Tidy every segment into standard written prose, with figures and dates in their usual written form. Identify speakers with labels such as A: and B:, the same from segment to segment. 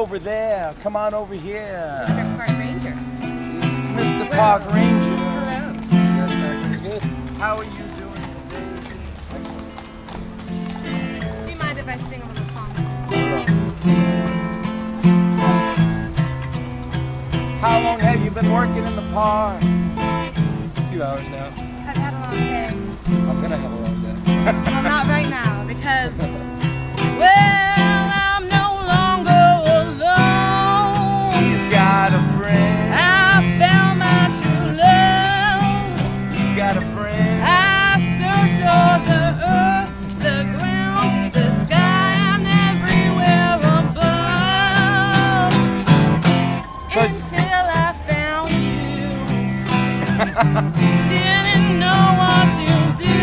A: over there. Come on over here.
B: Mr. Park Ranger.
A: Mr. Park Ranger.
C: Hello. That sounds pretty good.
A: How are you doing today?
B: Do you mind if I sing a little song?
A: How long have you been working in the park?
C: A few hours now.
B: I've had a long day.
C: I'm gonna have a long day.
B: Well, not right now, because, well, I'm no longer alone.
A: He's got a friend.
B: I found my true love.
A: He's got a friend.
B: I searched all the earth, the ground, the sky, and everywhere above. Until I found you. Didn't know what to do.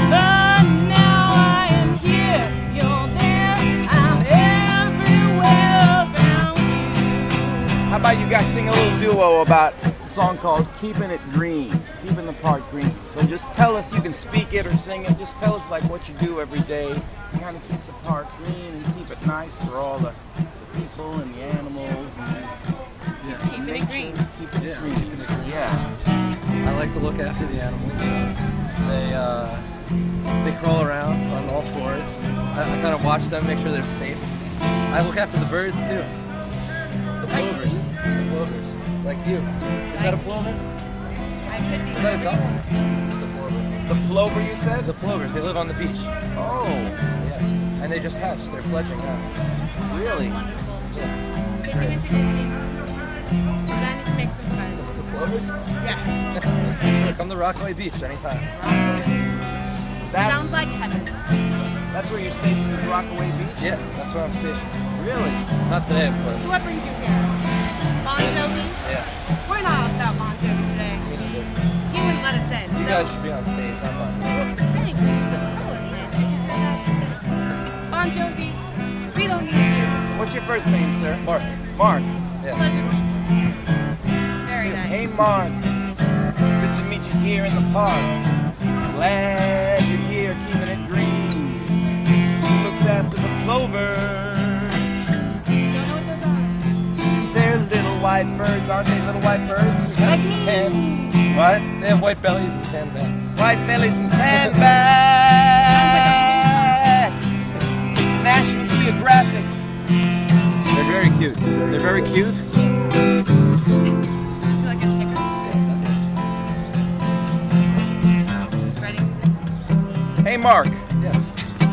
B: But now I am here, you're there, I'm everywhere around you.
A: How about you guys sing a little duo about a song called Keeping It Green, Keeping the Park Green. So just tell us, you can speak it or sing it, just tell us like what you do every day to kind of keep the park green and keep it nice for all the people and the animals and
B: Just keeping it green.
A: Keeping it green.
C: keeping it green.
A: Yeah.
C: I like to look after the animals. They crawl around on all fours. I kind of watch them, make sure they're safe. I look after the birds too. The plovers. The plovers. Like you. Is that a plover?
B: I could be.
C: Is that a duck? It's a plover.
A: The plover you said?
C: The plovers, they live on the beach.
A: Oh,
C: Yeah. And they just hatched. They're fledging now.
A: really?
B: Wonderful.
C: Yeah.
B: Did you introduce me? Because I need to make some friends.
C: The plovers?
B: Yes.
C: Sure, come to Rockaway Beach anytime.
B: Sounds like heaven.
A: That's where you're stationed, is Rockaway Beach?
C: Yeah, that's where I'm stationed.
A: Really?
C: Not today, of course.
B: What brings you here? Bon Jovi?
C: Yeah.
B: We're not about Bon Jovi today. He wouldn't let us in.
C: You
B: so.
C: guys should be on stage, not on.
B: Thanks. I was in. Did you hear that? Bon Jovi, we don't need you.
A: What's your first name, sir?
C: Mark.
A: Mark.
C: Yeah.
B: Pleasure to meet you. Very nice.
A: Hey, Mark. Good to meet you here in the park. Glad you're here keeping it green. Who looks after the plovers?
B: Don't know what those are.
A: They're little white birds, aren't they? Little white birds?
B: Like me.
C: Tan.
A: What?
C: They have white bellies and tan backs.
A: White bellies and tan backs. National Geographic.
C: They're very cute.
A: They're very cute.
B: Would you like a sticker? Ready?
A: Hey, Mark.
C: Yes.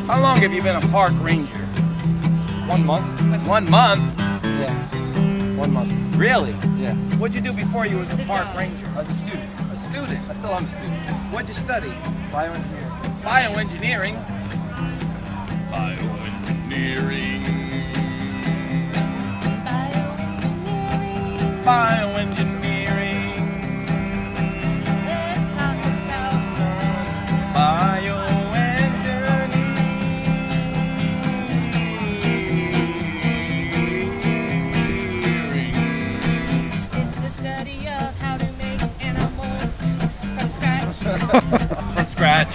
A: How long have you been a park ranger?
C: 1 month?
A: 1 month?
C: Yeah. 1 month.
A: Really?
C: Yeah.
A: What'd you do before you was a
B: Good
A: park
B: job.
A: ranger?
C: I was a student.
A: A student.
C: I still am a student.
A: What'd you study?
C: Bioengineering.
A: Bioengineering. Bioengineering. Bioengineering.
B: Let's talk about it's the study of how to make animals from scratch.
A: From scratch.